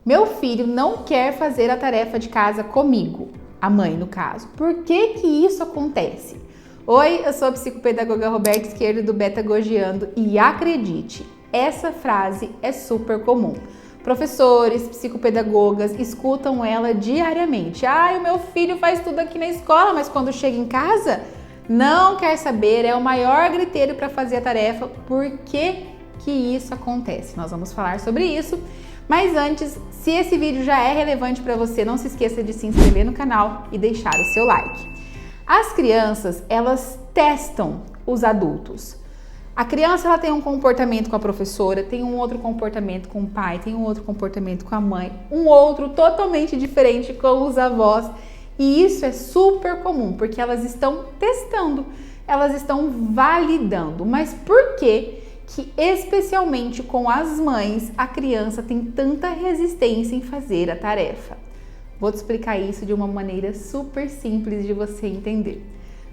Meu filho não quer fazer a tarefa de casa comigo, a mãe no caso. Por que que isso acontece? Oi, eu sou a psicopedagoga Roberta Esquerdo do Betagogiando e acredite, essa frase é super comum. Professores, psicopedagogas escutam ela diariamente. O meu filho faz tudo aqui na escola, mas quando chega em casa, não quer saber, é o maior griteiro para fazer a tarefa. Por que que isso acontece? Nós vamos falar sobre isso. Mas antes, se esse vídeo já é relevante para você, não se esqueça de se inscrever no canal e deixar o seu like. As crianças, elas testam os adultos. A criança, ela tem um comportamento com a professora, tem um outro comportamento com o pai, tem um outro comportamento com a mãe, um outro totalmente diferente com os avós. E isso é super comum, porque elas estão testando, elas estão validando. Mas por que especialmente com as mães, a criança tem tanta resistência em fazer a tarefa? Vou te explicar isso de uma maneira super simples de você entender.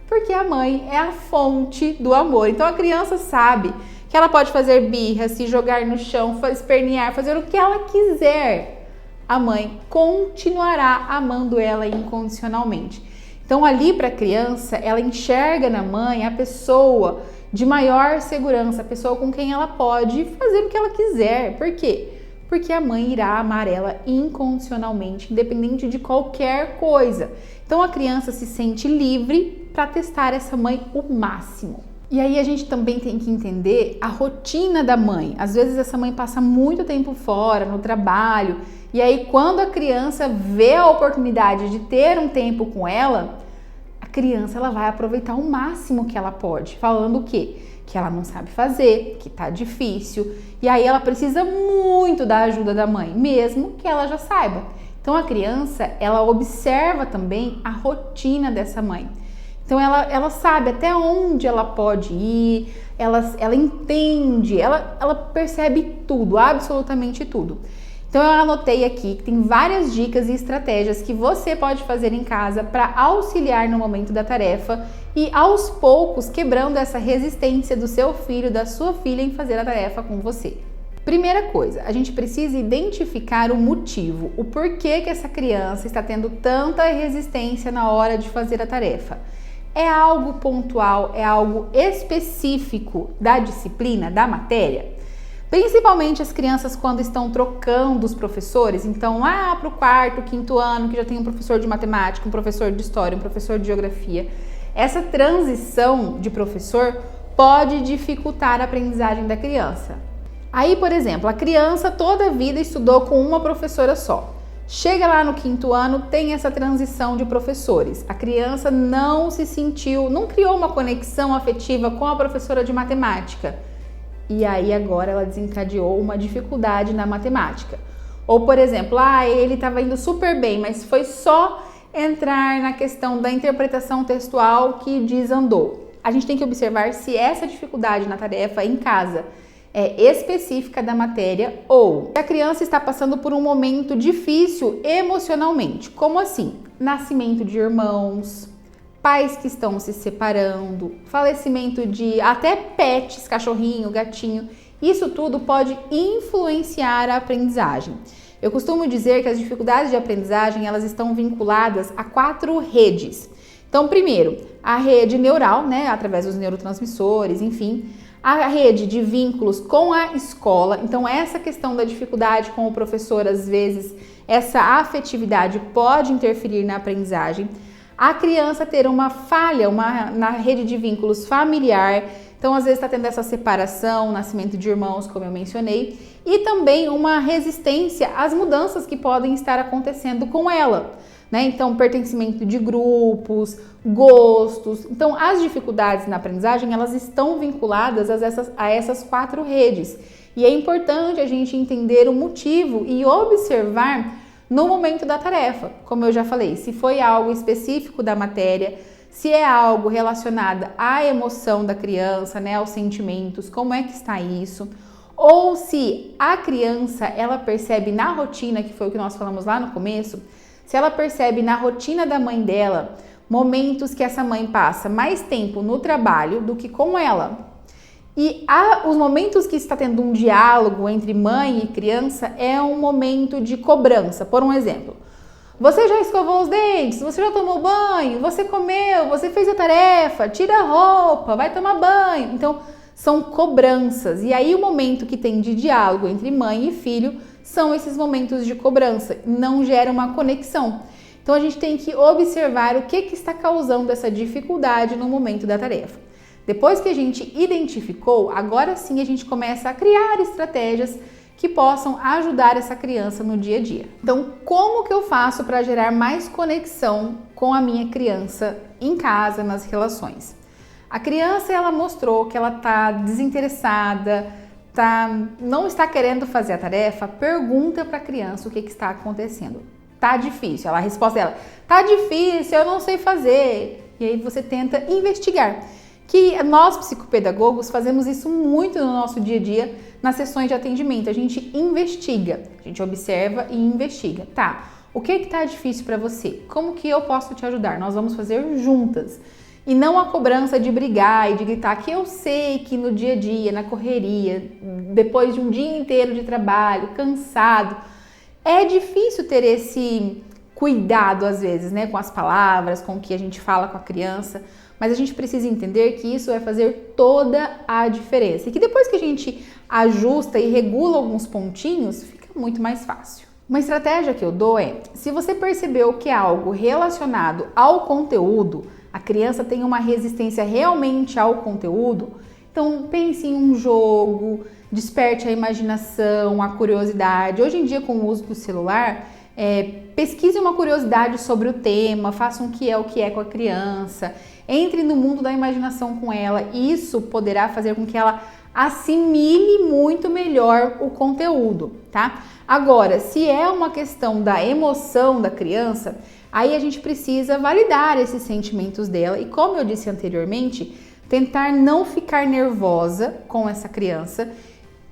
Porque a mãe é a fonte do amor. Então a criança sabe que ela pode fazer birra, se jogar no chão, espernear, fazer o que ela quiser. A mãe continuará amando ela incondicionalmente. Então ali para a criança, ela enxerga na mãe a pessoa de maior segurança, a pessoa com quem ela pode fazer o que ela quiser. Por quê? Porque a mãe irá amar ela incondicionalmente, independente de qualquer coisa. Então a criança se sente livre para testar essa mãe o máximo. E aí a gente também tem que entender a rotina da mãe. Às vezes essa mãe passa muito tempo fora, no trabalho, e aí quando a criança vê a oportunidade de ter um tempo com ela, a criança ela vai aproveitar o máximo que ela pode, falando o quê? Que ela não sabe fazer, que tá difícil, e aí ela precisa muito da ajuda da mãe, mesmo que ela já saiba. Então a criança, ela observa também a rotina dessa mãe. Então ela sabe até onde ela pode ir, ela entende, ela percebe tudo, absolutamente tudo. Então eu anotei aqui que tem várias dicas e estratégias que você pode fazer em casa para auxiliar no momento da tarefa e aos poucos quebrando essa resistência do seu filho, da sua filha em fazer a tarefa com você. Primeira coisa, a gente precisa identificar o motivo, o porquê que essa criança está tendo tanta resistência na hora de fazer a tarefa. É algo pontual, é algo específico da disciplina, da matéria? Principalmente as crianças quando estão trocando os professores, então lá para o quarto, quinto ano, que já tem um professor de matemática, um professor de história, um professor de geografia. Essa transição de professor pode dificultar a aprendizagem da criança. Aí, por exemplo, a criança toda a vida estudou com uma professora só. Chega lá no quinto ano, tem essa transição de professores. A criança não se sentiu, não criou uma conexão afetiva com a professora de matemática. E aí agora ela desencadeou uma dificuldade na matemática. Ou, por exemplo, ele estava indo super bem, mas foi só entrar na questão da interpretação textual que desandou. A gente tem que observar se essa dificuldade na tarefa em casa é específica da matéria ou a criança está passando por um momento difícil emocionalmente. Como assim? Nascimento de irmãos, pais que estão se separando, falecimento de até pets, cachorrinho, gatinho. Isso tudo pode influenciar a aprendizagem. Eu costumo dizer que as dificuldades de aprendizagem, elas estão vinculadas a 4 redes. Então, primeiro, a rede neural, através dos neurotransmissores, enfim. A rede de vínculos com a escola, então essa questão da dificuldade com o professor, às vezes, essa afetividade pode interferir na aprendizagem. A criança ter uma falha na rede de vínculos familiar, então às vezes está tendo essa separação, nascimento de irmãos, como eu mencionei, e também uma resistência às mudanças que podem estar acontecendo com ela. Então, pertencimento de grupos, gostos. Então, as dificuldades na aprendizagem, elas estão vinculadas a essas 4 redes. E é importante a gente entender o motivo e observar no momento da tarefa. Como eu já falei, se foi algo específico da matéria, se é algo relacionado à emoção da criança, aos sentimentos, como é que está isso. Ou se a criança, ela percebe na rotina, que foi o que nós falamos lá no começo, se ela percebe na rotina da mãe dela momentos que essa mãe passa mais tempo no trabalho do que com ela. E os momentos que está tendo um diálogo entre mãe e criança é um momento de cobrança. Por um exemplo, você já escovou os dentes, você já tomou banho, você comeu, você fez a tarefa, tira a roupa, vai tomar banho. Então, são cobranças. E aí o momento que tem de diálogo entre mãe e filho são esses momentos de cobrança. Não gera uma conexão. Então, a gente tem que observar o que está causando essa dificuldade no momento da tarefa. Depois que a gente identificou, agora sim a gente começa a criar estratégias que possam ajudar essa criança no dia a dia. Então, como que eu faço para gerar mais conexão com a minha criança em casa, nas relações? A criança, ela mostrou que ela está desinteressada, não está querendo fazer a tarefa. Pergunta para a criança o que está acontecendo. Tá difícil. A resposta dela, tá difícil, eu não sei fazer. E aí você tenta investigar. Que nós, psicopedagogos, fazemos isso muito no nosso dia a dia, nas sessões de atendimento. A gente investiga, a gente observa e investiga. Tá, o que está difícil para você? Como que eu posso te ajudar? Nós vamos fazer juntas. E não a cobrança de brigar e de gritar, que eu sei que no dia a dia, na correria, depois de um dia inteiro de trabalho, cansado, é difícil ter esse cuidado às vezes, né, com as palavras, com o que a gente fala com a criança. Mas a gente precisa entender que isso vai fazer toda a diferença. E que depois que a gente ajusta e regula alguns pontinhos, fica muito mais fácil. Uma estratégia que eu dou é, se você percebeu que é algo relacionado ao conteúdo, a criança tem uma resistência realmente ao conteúdo, então pense em um jogo, desperte a imaginação, a curiosidade. Hoje em dia, com o uso do celular, pesquise uma curiosidade sobre o tema, faça o que é com a criança, entre no mundo da imaginação com ela. Isso poderá fazer com que ela assimile muito melhor o conteúdo, tá? Agora, se é uma questão da emoção da criança, aí a gente precisa validar esses sentimentos dela e, como eu disse anteriormente, tentar não ficar nervosa com essa criança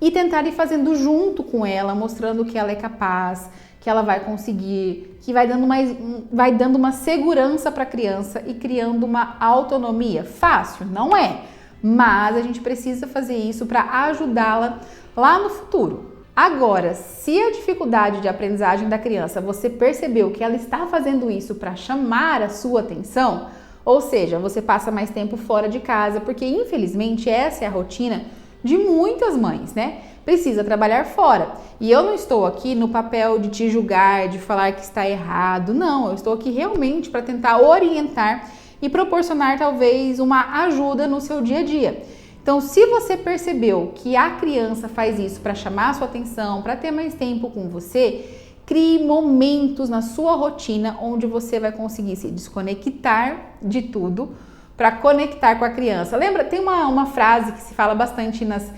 e tentar ir fazendo junto com ela, mostrando que ela é capaz, que ela vai conseguir, que vai dando uma segurança para a criança e criando uma autonomia. Fácil? Não é, mas a gente precisa fazer isso para ajudá-la lá no futuro. Agora, se a dificuldade de aprendizagem da criança, você percebeu que ela está fazendo isso para chamar a sua atenção, ou seja, você passa mais tempo fora de casa, porque infelizmente essa é a rotina de muitas mães, né? Precisa trabalhar fora. E eu não estou aqui no papel de te julgar, de falar que está errado. Não, eu estou aqui realmente para tentar orientar e proporcionar talvez uma ajuda no seu dia a dia. Então, se você percebeu que a criança faz isso para chamar a sua atenção, para ter mais tempo com você, crie momentos na sua rotina onde você vai conseguir se desconectar de tudo para conectar com a criança. Lembra? Tem uma frase que se fala bastante nas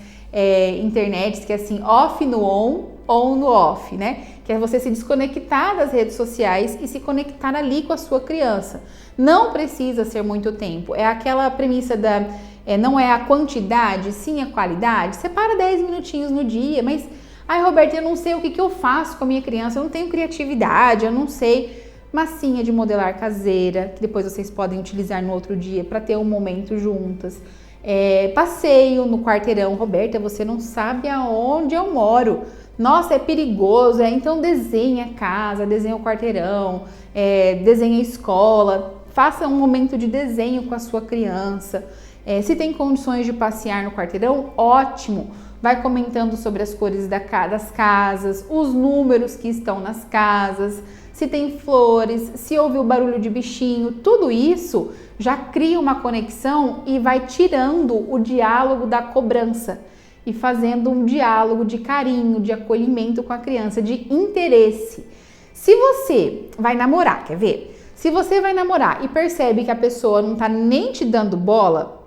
internets, que é assim, off no on no off, né? Que é você se desconectar das redes sociais e se conectar ali com a sua criança. Não precisa ser muito tempo. É aquela premissa não é a quantidade, sim a qualidade. Separa 10 minutinhos no dia, mas, Roberta, eu não sei o que eu faço com a minha criança, eu não tenho criatividade, eu não sei. Massinha de modelar caseira, que depois vocês podem utilizar no outro dia para ter um momento juntas. Passeio no quarteirão. Roberta, você não sabe aonde eu moro. Nossa, é perigoso. Então desenha a casa, desenha o quarteirão, desenha a escola. Faça um momento de desenho com a sua criança. Se tem condições de passear no quarteirão, ótimo. Vai comentando sobre as cores das casas, os números que estão nas casas, se tem flores, se ouve o barulho de bichinho, tudo isso já cria uma conexão e vai tirando o diálogo da cobrança e fazendo um diálogo de carinho, de acolhimento com a criança, de interesse. Se você vai namorar, quer ver? Se você vai namorar e percebe que a pessoa não tá nem te dando bola,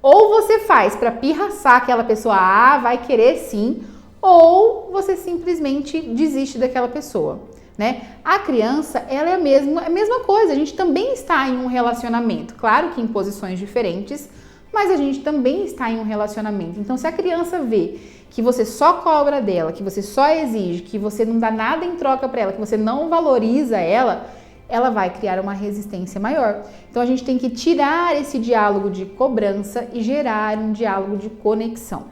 ou você faz para pirraçar aquela pessoa, vai querer sim, ou você simplesmente desiste daquela pessoa, né? A criança, ela é a mesma coisa, a gente também está em um relacionamento, claro que em posições diferentes, mas a gente também está em um relacionamento. Então, se a criança vê que você só cobra dela, que você só exige, que você não dá nada em troca para ela, que você não valoriza ela, ela vai criar uma resistência maior. Então a gente tem que tirar esse diálogo de cobrança e gerar um diálogo de conexão.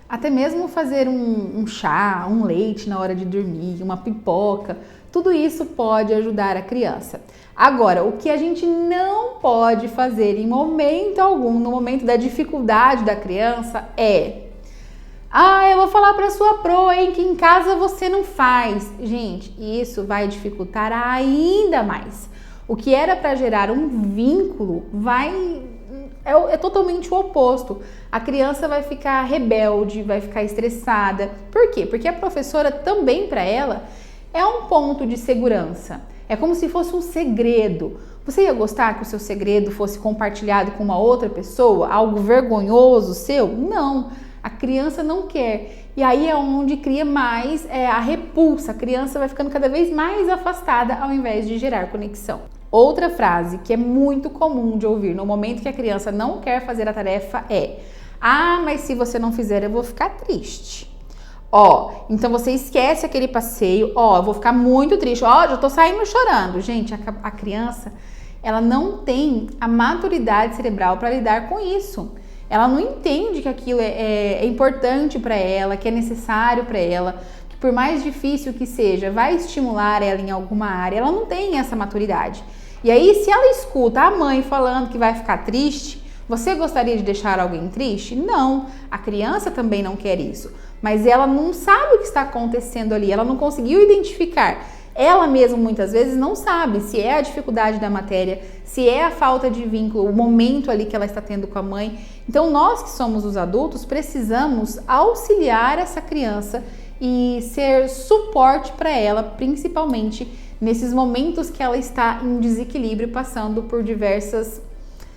Até mesmo fazer um chá, um leite na hora de dormir, uma pipoca, tudo isso pode ajudar a criança. Agora, o que a gente não pode fazer em momento algum, no momento da dificuldade da criança, eu vou falar para sua pro, hein, que em casa você não faz. Gente, isso vai dificultar ainda mais. O que era para gerar um vínculo é totalmente o oposto. A criança vai ficar rebelde, vai ficar estressada. Por quê? Porque a professora também, para ela, é um ponto de segurança. É como se fosse um segredo. Você ia gostar que o seu segredo fosse compartilhado com uma outra pessoa? Algo vergonhoso seu? Não. A criança não quer. E aí é onde cria mais a repulsa. A criança vai ficando cada vez mais afastada ao invés de gerar conexão. Outra frase que é muito comum de ouvir no momento que a criança não quer fazer a tarefa mas se você não fizer eu vou ficar triste. Então você esquece aquele passeio, eu vou ficar muito triste, já tô saindo chorando. Gente, a criança, ela não tem a maturidade cerebral para lidar com isso. Ela não entende que aquilo é importante para ela, que é necessário para ela, que por mais difícil que seja, vai estimular ela em alguma área. Ela não tem essa maturidade. E aí, se ela escuta a mãe falando que vai ficar triste, você gostaria de deixar alguém triste? Não, a criança também não quer isso. Mas ela não sabe o que está acontecendo ali, ela não conseguiu identificar. Ela mesma muitas vezes não sabe se é a dificuldade da matéria, se é a falta de vínculo, o momento ali que ela está tendo com a mãe. Então nós que somos os adultos precisamos auxiliar essa criança e ser suporte para ela, principalmente nesses momentos que ela está em desequilíbrio, passando por diversas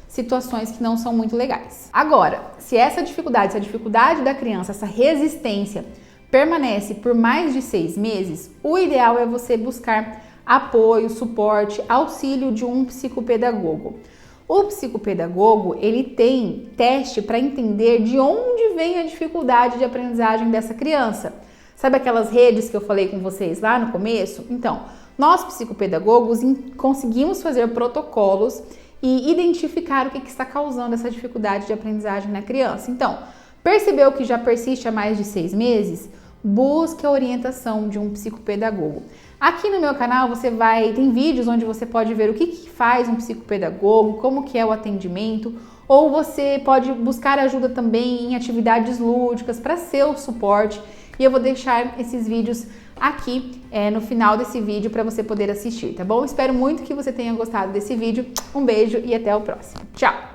situações que não são muito legais. Agora, se a dificuldade da criança, essa resistência permanece por mais de 6 meses, o ideal é você buscar apoio, suporte, auxílio de um psicopedagogo. O psicopedagogo, ele tem teste para entender de onde vem a dificuldade de aprendizagem dessa criança. Sabe aquelas redes que eu falei com vocês lá no começo? Então, nós psicopedagogos conseguimos fazer protocolos e identificar o que está causando essa dificuldade de aprendizagem na criança. Então, percebeu que já persiste há mais de 6 meses? Busque a orientação de um psicopedagogo. Aqui no meu canal tem vídeos onde você pode ver o que faz um psicopedagogo, como que é o atendimento, ou você pode buscar ajuda também em atividades lúdicas para seu suporte. E eu vou deixar esses vídeos aqui no final desse vídeo para você poder assistir, tá bom? Espero muito que você tenha gostado desse vídeo. Um beijo e até o próximo. Tchau!